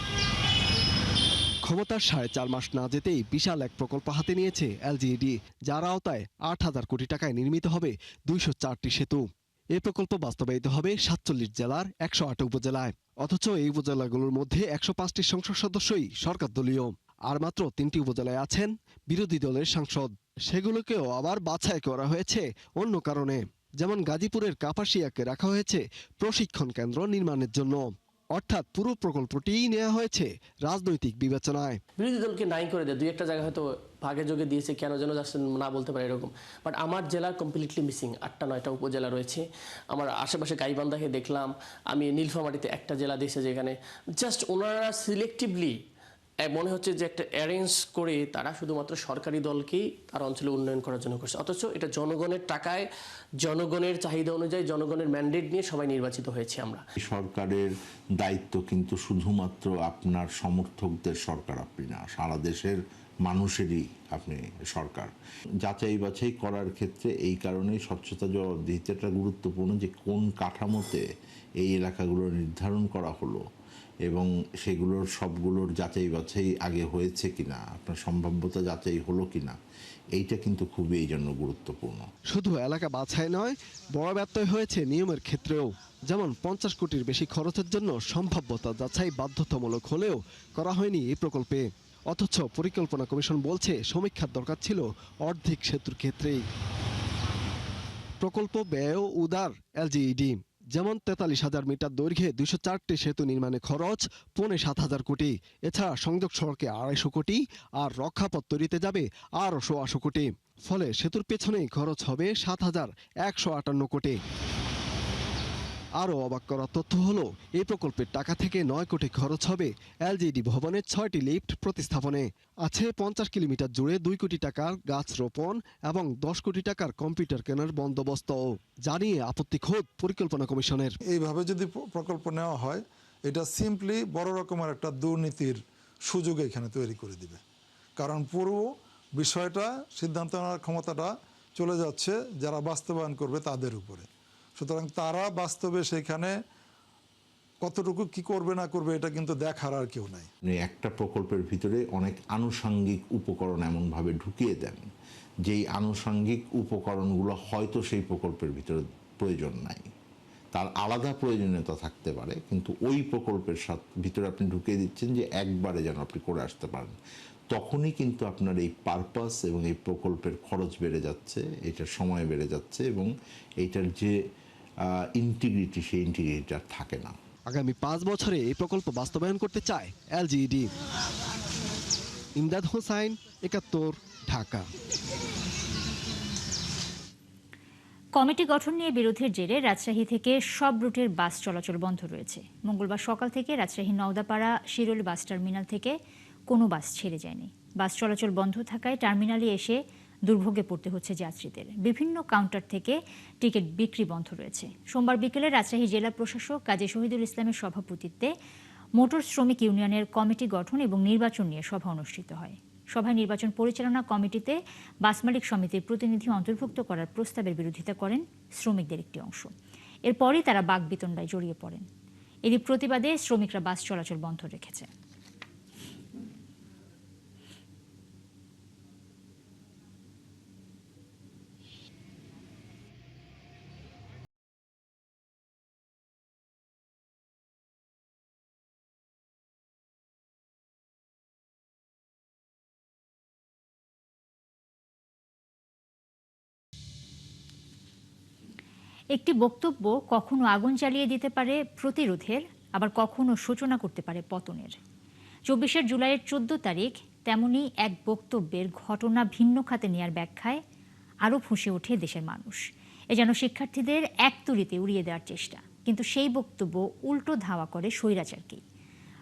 ক্ষমতার ৪.৫ মাস না যেতেই বিশাল এক প্রকল্প হাতে নিয়েছে এলজিইডি, যার আওতায় ৮,০০০ কোটি টাকায় নির্মিত হবে ২০৪টি সেতু। এই প্রকল্প বাস্তবায়িত হবে ৪৭ জেলার ১০৮ উপজেলায়। অথচ এই উপজেলাগুলোর মধ্যে ১০৫টি সংসদ সদস্যই সরকার দলীয়, আর মাত্র ৩টি উপজেলায় আছেন বিরোধী দলের সাংসদ। সেগুলোকেও আবার বাছাই করা হয়েছে অন্য কারণে। যেমন গাজীপুরের কাপাসিয়াকে রাখা হয়েছে প্রশিক্ষণ কেন্দ্র নির্মাণের জন্য। অর্থাৎ পুরো প্রকল্পটিই নেওয়া হয়েছে রাজনৈতিক বিবেচনায়। বিরোধী দলকে নাই করে দেয়, দুই একটা জায়গা হয়তো ভাগে যোগে দিয়েছে, কেন যেন না বলতে পারে এরকম। বাট আমার জেলা কমপ্লিটলি মিসিং। ৮টা 9টা উপজেলা রয়েছে। আমার আশেপাশে গাইবান্ধাকে দেখলাম, আমি নীলফামারীতে একটা জেলা দিয়েছে, যেখানে জাস্ট ওনারা সিলেক্টিভলি মনে হচ্ছে যে একটা অ্যারেঞ্জ করে তারা শুধুমাত্র সরকারি দলকেই তার অঞ্চলে উন্নয়ন করার জন্য করছে। অথচ এটা জনগণের টাকায়, জনগণের চাহিদা অনুযায়ী, জনগণের ম্যান্ডেট নিয়ে সবাই নির্বাচিত হয়েছে আমরা। সরকারের দায়িত্ব কিন্তু শুধুমাত্র আপনার সমর্থকদের সরকার আপনি না, সারা দেশের মানুষেরই আপনি সরকার। যাচাই বাছাই করার ক্ষেত্রে এই কারণেই স্বচ্ছতা জবাবদিহিতাটা গুরুত্বপূর্ণ, যে কোন কাঠামোতে এই এলাকাগুলো নির্ধারণ করা হলো এবং সেগুলোর সবগুলোর যাচাই বাছাই আগে হয়েছে কিনা, আপনার সম্ভাব্যতা যাচাই হলো কিনা, এইটা কিন্তু খুবই এই জন্য গুরুত্বপূর্ণ। শুধু এলাকা বাছাই নয়, বড় ব্যত্যয় হয়েছে নিয়মের ক্ষেত্রেও। যেমন ৫০ কোটির বেশি খরচের জন্য সম্ভাব্যতা যাচাই বাধ্যতামূলক হলেও করা হয়নি এই প্রকল্পে। অথচ পরিকল্পনা কমিশন বলছে সমীক্ষার দরকার ছিল অর্ধেক সেতুর ক্ষেত্রেই। প্রকল্প ব্যয়ও উদার এলজিইডি। যেমন ৪৩,০০০ মিটার দৈর্ঘ্যে ২০৪টি সেতু নির্মাণে খরচ ৭,৫০০ কোটি। এছাড়া সংযোগ সড়কে ২৫০ কোটি আর রক্ষাপথ তৈরিতে যাবে আরও ১৮০ কোটি। ফলে সেতুর পেছনেই খরচ হবে ৭,১৫৮ কোটি। আরও অবাক করা তথ্য হলো, এই প্রকল্পের টাকা থেকে ৯ কোটি খরচ হবে এলজিইডি ভবনের ৬টি লিফট প্রতিস্থাপনে। আছে ৫০ কিলোমিটার জুড়ে ২ কোটি টাকার গাছ রোপণ এবং ১০ কোটি টাকার কম্পিউটার কেনার বন্দোবস্ত, জানিয়ে আপত্তি খোদ পরিকল্পনা কমিশনের। এইভাবে যদি প্রকল্প নেওয়া হয়, এটা সিম্পলি বড় রকমের একটা দুর্নীতির সুযোগ এখানে তৈরি করে দিবে। কারণ পুরো বিষয়টা সিদ্ধান্ত নেওয়ার ক্ষমতাটা চলে যাচ্ছে যারা বাস্তবায়ন করবে তাদের উপরে। সুতরাং তারা বাস্তবে সেখানে কতটুকু কি করবে না করবে এটা কিন্তু দেখার আর কেউ নাই। একটা প্রকল্পের ভিতরে অনেক আনুষঙ্গিক উপকরণ এমনভাবে ঢুকিয়ে দেন যেই আনুষঙ্গিক উপকরণগুলো হয়তো সেই প্রকল্পের ভিতরে প্রয়োজন নাই, তার আলাদা প্রয়োজনীয়তা থাকতে পারে, কিন্তু ওই প্রকল্পের ভিতরে আপনি ঢুকিয়ে দিচ্ছেন যে একবারে যেন আপনি করে আসতে পারেন, তখনই কিন্তু আপনার এই পারপাস এবং এই প্রকল্পের খরচ বেড়ে যাচ্ছে, এটার সময় বেড়ে যাচ্ছে এবং এইটার যে ইন্টিগ্রিটি সেই ইন্টিগ্রিটি আর থাকে না। আগামী 5 বছরে এই প্রকল্প বাস্তবায়ন করতে চায় এলজিইডি। ইমদাদ হোসাইন, 71, ঢাকা। কমিটি গঠন নিয়ে বিরোধের জেরে রাজশাহী থেকে সব রুটের বাস চলাচল বন্ধ রয়েছে। মঙ্গলবার সকাল থেকে রাজশাহী নওদাপাড়া শিরোলী বাস টার্মিনাল থেকে কোনো বাস ছেড়ে যায়নি। বাস চলাচল বন্ধ থাকায় টার্মিনালে এসে দুর্ভোগে পড়তে হচ্ছে যাত্রীদের। বিভিন্ন কাউন্টার থেকে টিকিট বিক্রি বন্ধ রয়েছে। সোমবার বিকেলে রাজশাহী জেলা প্রশাসক কাজী শহীদুল ইসলামের সভাপতিত্বে মোটর শ্রমিক ইউনিয়নের কমিটি গঠন এবং নির্বাচন নিয়ে সভা অনুষ্ঠিত হয়। সভায় নির্বাচন পরিচালনা কমিটিতে বাস মালিক সমিতির প্রতিনিধি অন্তর্ভুক্ত করার প্রস্তাবের বিরোধিতা করেন শ্রমিকদের একটি অংশ। এরপরই তারা বাকবিতণ্ডায় জড়িয়ে পড়েন। এরই প্রতিবাদে শ্রমিকরা বাস চলাচল বন্ধ রেখেছে। একটি বক্তব্য কখনো আগুন জ্বালিয়ে দিতে পারে প্রতিরোধের, আবার কখনো সূচনা করতে পারে পতনের। 24 জুলাইয়ের 14 তারিখ তেমনি এক বক্তব্যের ঘটনা ভিন্ন খাতে নেয়ার ব্যাখ্যায় আরও ফুঁসে ওঠে দেশের মানুষ। এ যেন শিক্ষার্থীদের এক তুড়িতে উড়িয়ে দেওয়ার চেষ্টা, কিন্তু সেই বক্তব্য উল্টো ধাওয়া করে স্বৈরাচারকেই।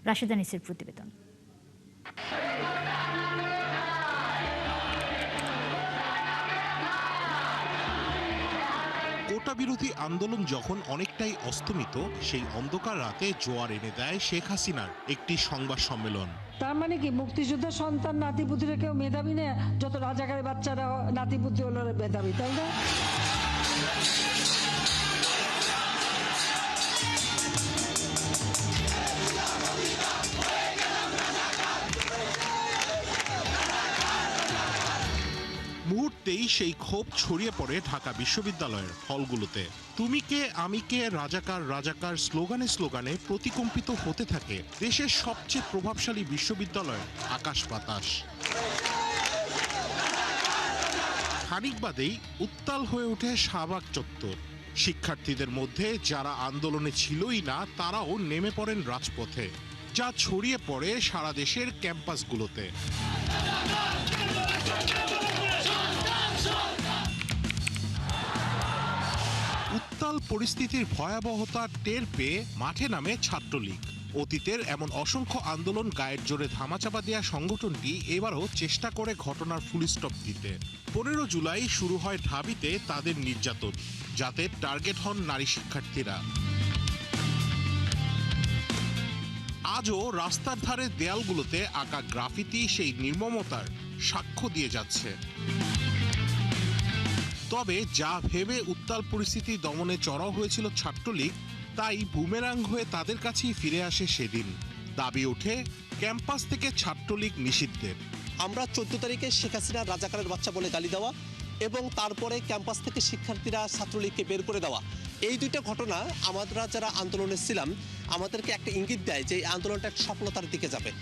রাশেদা নিসের প্রতিবেদন। কোটা বিরোধী আন্দোলন যখন অনেকটাই অস্তমিত, সেই অন্ধকার রাতে জোয়ার এনে দেয় শেখ হাসিনার একটি সংবাদ সম্মেলন। তার মানে কি মুক্তিযোদ্ধার সন্তান নাতিপুতিরা কেউ মেধাবী না? যত রাজাকারের বাচ্চারা নাতিপুতি হলো মেধাবী, তাই না? মুহূর্তেই সেই ক্ষোভ ছড়িয়ে পড়ে ঢাকা বিশ্ববিদ্যালয়ের হলগুলোতে। তুমি কে আমি কে রাজাকার রাজাকার স্লোগানে স্লোগানে প্রতিকম্পিত হতে থাকে দেশের সবচেয়ে প্রভাবশালী বিশ্ববিদ্যালয়ের আকাশ বাতাস। খানিক বাদেই উত্তাল হয়ে ওঠে শাহবাগ চত্বর। শিক্ষার্থীদের মধ্যে যারা আন্দোলনে ছিলই না তারাও নেমে পড়েন রাজপথে, যা ছড়িয়ে পড়ে সারা দেশের ক্যাম্পাসগুলোতে। উত্তাল পরিস্থিতির ভয়াবহতা টের পেয়ে মাঠে নামে ছাত্রলীগ। অতীতের এমন অসংখ্য আন্দোলন গায়ের জোরে ধামাচাপা দেওয়া সংগঠনটি এবারও চেষ্টা করে ঘটনার ফুলস্টপ দিতে। 15 জুলাই শুরু হয় ঢাবিতে তাদের নির্যাতন, যাতে টার্গেট হন নারী শিক্ষার্থীরা। আজও রাস্তার ধারে দেয়ালগুলোতে আঁকা গ্রাফিতি সেই নির্মমতার সাক্ষ্য দিয়ে যাচ্ছে। তবে যা ভেবে উত্তাল পরিস্থিতি দমনে চড়াও হয়েছিল ছাত্রলীগ, তাই বুমেরাং হয়ে তাদের কাছেই ফিরে আসে সেদিন। দাবি ওঠে ক্যাম্পাস থেকে ছাত্রলীগ নিষিদ্ধের। আমরা 14 তারিখে শেখ হাসিনা রাজাকারের বাচ্চা বলে গালি দেওয়া এবং তারপরে ক্যাম্পাস থেকে শিক্ষার্থীরা ছাত্রলীগকে বের করে দেওয়া, এই দুইটা ঘটনা আমরা যারা আন্দোলনে ছিলাম আমাদেরকে একটা ইঙ্গিত দেয় যে এই আন্দোলনটা সফলতার দিকে যাবে।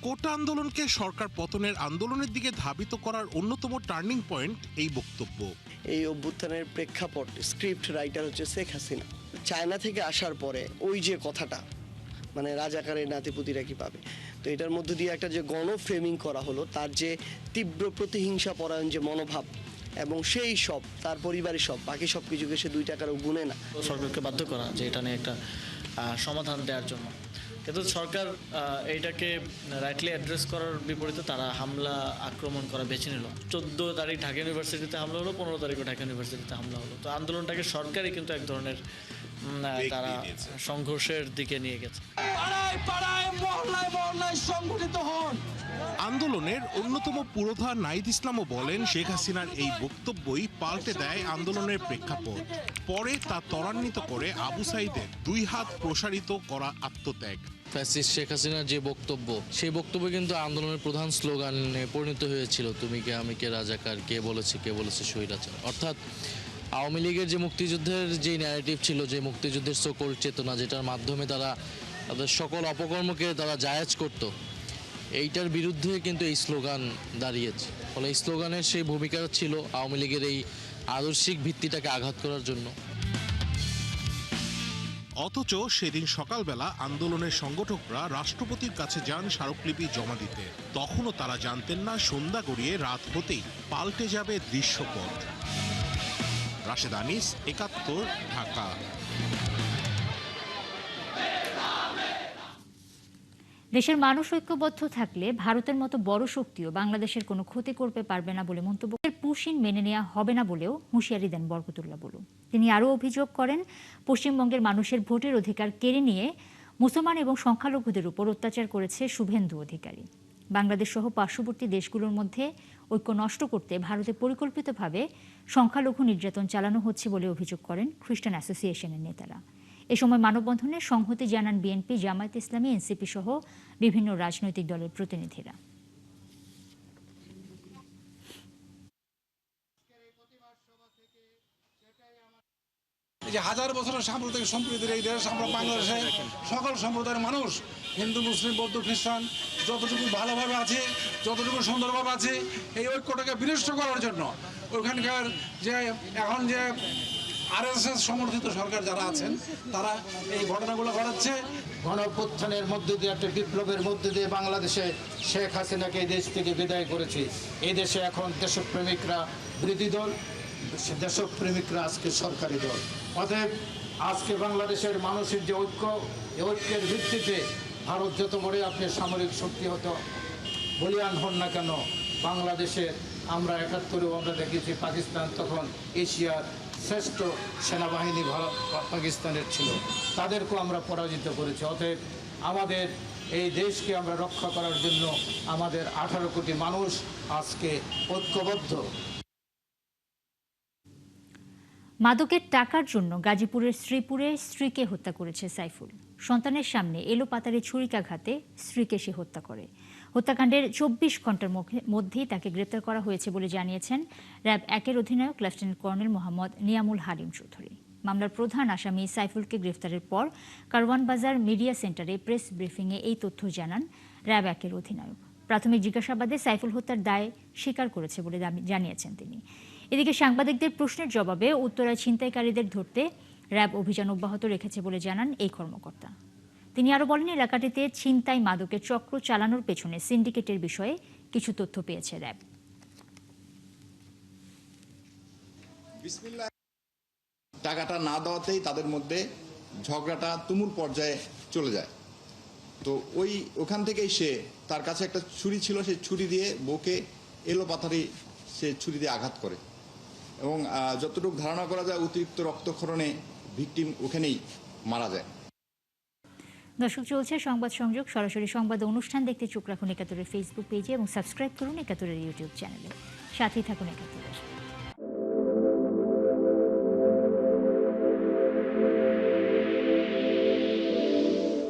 কোটা আন্দোলনকে সরকার পতনের আন্দোলনের দিকে ধাবিত করার অন্যতম টার্নিং পয়েন্ট এই বক্তব্য। এই অভ্যুত্থানের প্রেক্ষাপট স্ক্রিপ্ট রাইটার হচ্ছে শেখ হাসিনা। চায়না থেকে আসার পরে ওই যে কথাটা, মানে রাজাকারের নাতিপুতিরা কি পাবে, তো এটার মধ্য দিয়ে একটা যে গণফ্রেমিং করা হলো, তার যে তীব্র প্রতিহিংসা পরায়ণ যে মনোভাব এবং সেই সব তার পরিবারের সব বাকি সব কিছুকে সে 2 টাকারও গুনে না। সরকারকে বাধ্য করা যে এটা নিয়ে একটা সমাধান দেওয়ার জন্য, কিন্তু সরকার এইটাকে রাইটলি অ্যাড্রেস করার বিপরীতে তারা হামলা আক্রমণ করা বেছে নিল। 14 তারিখ ঢাকা ইউনিভার্সিটিতে হামলা হলো, 15 তারিখও ঢাকা ইউনিভার্সিটিতে হামলা হলো। তো আন্দোলনটাকে সরকারই কিন্তু এক ধরনের তারা সংঘর্ষের দিকে নিয়ে গেছে। পাড়ায় পাড়ায় মহল্লায় মহল্লায় সংগঠিত হন। আন্দোলনের অন্যতম পুরোধা নাহিদ ইসলামও বলেন, শেখ হাসিনার এই বক্তব্যই পাল্টে দেয় আন্দোলনের প্রেক্ষাপট। পরে তা ত্বরান্বিত করে আবু সাইদের 2 হাত প্রসারিত করা আত্মত্যাগ। ফ্যাসিস্ট শেখ হাসিনার যে বক্তব্য, সেই বক্তব্য কিন্তু আন্দোলনের প্রধান স্লোগানে পরিণত হয়েছিল, তুমি কে আমি কে রাজাকার, কে বলেছে স্বৈরাচার। অর্থাৎ আওয়ামী লীগের যে মুক্তিযুদ্ধের যে ন্যারেটিভ ছিল, যে মুক্তিযুদ্ধের সকল চেতনা, যেটার মাধ্যমে তারা তাদের সকল অপকর্মকে তারা জায়েজ করত, এইটার বিরুদ্ধে কিন্তু এই স্লোগান দাঁড়িয়েছে। ফলে এই স্লোগানের সেই ভূমিকা ছিল আওয়ামী লীগের এই আদর্শিক ভিত্তিটাকে আঘাত করার জন্য। অথচ সেদিন সকালবেলা আন্দোলনের সংগঠকরা রাষ্ট্রপতির কাছে যান স্মারকলিপি জমা দিতে। তখনও তারা জানতেন না সন্ধ্যা গড়িয়ে রাত হতেই পাল্টে যাবে দৃশ্যপট। রাশেদ আনিস, ৭১, ঢাকা। দেশের মানুষ ঐক্যবদ্ধ থাকলে ভারতের মতো বড় শক্তিও বাংলাদেশের কোনো ক্ষতি করতে পারবে না বলে মন্তব্য করেন। পুশিন মেনে নেওয়া হবে না বলেও হুঁশিয়ারি দেন বরকতুল্লাহ বুলু। তিনি আরও অভিযোগ করেন, পশ্চিমবঙ্গের মানুষের ভোটের অধিকার কেড়ে নিয়ে মুসলমান এবং সংখ্যালঘুদের উপর অত্যাচার করেছে শুভেন্দু অধিকারী। বাংলাদেশ সহ পার্শ্ববর্তী দেশগুলোর মধ্যে ঐক্য নষ্ট করতে ভারতে পরিকল্পিতভাবে সংখ্যালঘু নির্যাতন চালানো হচ্ছে বলে অভিযোগ করেন খ্রিস্টান অ্যাসোসিয়েশনের নেতারা। এ সময় মানববন্ধনে সংহতি জানান বিএনপি, জামায়াত ইসলামী, এনসিপি সহ বিভিন্ন রাজনৈতিক দলের প্রতিনিধিরা। এই যে হাজার বছরের সাম্প্রদায়িক সম্প্রীতির এই দেশ, আমরা বাংলাদেশে সকল সম্প্রদায়ের মানুষ, হিন্দু, মুসলিম, বৌদ্ধ, খ্রিস্টান, যতটুকু ভালোভাবে আছে, যতটুকু সুন্দরভাবে আছে, এই ঐক্যটাকে বিনষ্ট করার জন্য ওইখানকার যে এখন যে আরএসএস সমর্থিত সরকার যারা আছেন, তারা এই ঘটনাগুলো ঘটাচ্ছে। গণঅভ্যুত্থানের মধ্য দিয়ে, একটা বিপ্লবের মধ্য দিয়ে বাংলাদেশে শেখ হাসিনাকে এই দেশ থেকে বিদায় করেছি। এই দেশে এখন দেশপ্রেমিকরা বিরোধী দল, দেশপ্রেমিকরা আজকে সরকারি দল। অতএব আজকে বাংলাদেশের মানুষের যে ঐক্য, এই ঐক্যের ভিত্তিতে ভারত যত বড় আপনি সামরিক শক্তি হতো বলিয়ান হন না কেন, বাংলাদেশের আমরা ৭১-এও আমরা দেখেছি পাকিস্তান তখন এশিয়ার শ্রেষ্ঠ সেনাবাহিনী ভারত পাকিস্তানের ছিল, তাদেরকেও আমরা পরাজিত করেছি। অতএব আমাদের এই দেশকে আমরা রক্ষা করার জন্য আমাদের ১৮ কোটি মানুষ আজকে ঐক্যবদ্ধ। মাদকের টাকার জন্য গাজীপুরের শ্রীপুরে স্ত্রীকে হত্যা করেছে সাইফুল। সন্তানের সামনে এলোপাতাড়ি ছুরিকাঘাতে স্ত্রীকে সে হত্যা করে। হত্যাকাণ্ডের ২৪ ঘন্টার মধ্যেই তাকে গ্রেপ্তার করা হয়েছে বলে জানিয়েছেন র্যাব ১-এর অধিনায়ক লেফটেন্যান্ট কর্নেল মোহাম্মদ নিয়ামুল হালিম চৌধুরী। মামলার প্রধান আসামি সাইফুলকে গ্রেফতারের পর কারওয়ান বাজার মিডিয়া সেন্টারে প্রেস ব্রিফিংয়ে এই তথ্য জানান র্যাব ১-এর অধিনায়ক। প্রাথমিক জিজ্ঞাসাবাদে সাইফুল হত্যার দায় স্বীকার করেছে বলে জানিয়েছেন তিনি। এদিকে সাংবাদিকদের প্রশ্নের জবাবে উত্তরায় ছিনতাইকারীদের ধরতে র্যাব অভিযান অব্যাহত রেখেছে বলে জানান এই কর্মকর্তা। তিনি আরও বলেন, এলাকাটিতে ছিনতাই মাদকের চক্র চালানোর পেছনে সিন্ডিকেটের বিষয়ে কিছু তথ্য পেয়েছে র্যাব। টাকাটা না দেওয়াতেই তাদের মধ্যে ঝগড়াটা তুমুল পর্যায়ে চলে যায়। তো ওখান থেকেই সে, তার কাছে একটা ছুরি ছিল, সেই ছুরি দিয়ে বউকে এলোপাতাড়ি সে ছুরি দিয়ে আঘাত করে এবং যতটুকু ধারণা করা যায় অতিরিক্ত রক্তক্ষরণে ভিকটিম ওখানেই মারা যায়। দর্শক, চলছে সংবাদ সংযোগ। সরাসরি সংবাদ অনুষ্ঠান দেখতে চোখ রাখুন ৭১-এর ফেসবুক পেজে এবং সাবস্ক্রাইব করুন ৭১-এর ইউটিউব চ্যানেলে। সাথেই থাকুন ৭১-এর।